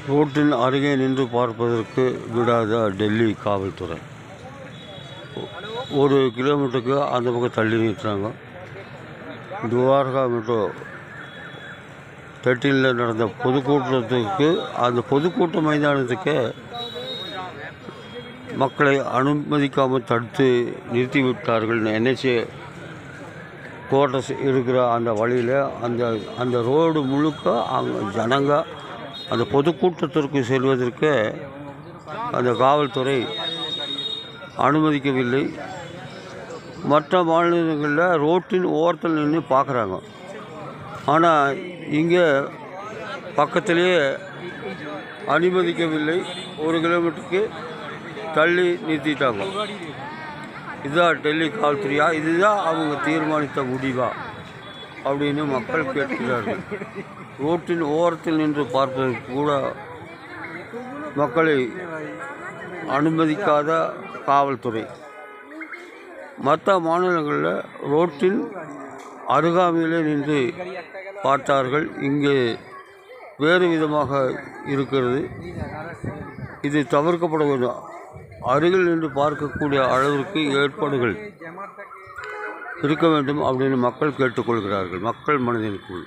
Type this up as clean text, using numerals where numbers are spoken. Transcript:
ரோட்டின் அருகே நின்று பார்ப்பதற்கு விடாத டெல்லி காவல்துறை. 1 கிலோமீட்டருக்கு அந்த பக்கம் தள்ளி நிறுத்துறாங்க. துவாரகா மெட்ரோ 13 நடந்த பொதுக்கூட்டத்துக்கு, அந்த பொதுக்கூட்ட மைதானத்துக்கு மக்களை அனுமதிக்காமல் தடுத்து நிறுத்திவிட்டார்கள். NHA குவார்ட்டர்ஸ் இருக்கிற அந்த வழியில் அந்த ரோடு முழுக்க அங்கே ஜனங்க அந்த பொதுக்கூட்டத்திற்கு செல்வதற்கு அந்த காவல்துறை அனுமதிக்கவில்லை. மற்ற மாநிலங்களில் ரோட்டின் ஓரத்தில் நின்று பார்க்குறாங்க. ஆனால் இங்கே பக்கத்திலேயே அனுமதிக்கவில்லை. 1 கிலோமீட்டருக்கு தள்ளி நிறுத்திட்டாங்க. இதுதான் டெல்லி காவல்துறையா? இதுதான் அவங்க தீர்மானித்த முடிவா அப்படின்னு மக்கள் கேட்கிறார்கள். ரோட்டின் ஓரத்தில் நின்று பார்ப்பதற்கு கூட மக்களை அனுமதிக்காத காவல்துறை. மற்ற மாநிலங்களில் ரோட்டின் அருகாமையிலே நின்று பார்த்தார்கள். இங்கே வேறு விதமாக இருக்கிறது. இது தவிர்க்கப்பட வேண்டும். அருகில் நின்று பார்க்கக்கூடிய அளவிற்கு ஏற்பாடுகள் இருக்க வேண்டும் அப்படின்னு மக்கள் கேட்டுக்கொள்கிறார்கள். மக்கள் மனதிற்குள்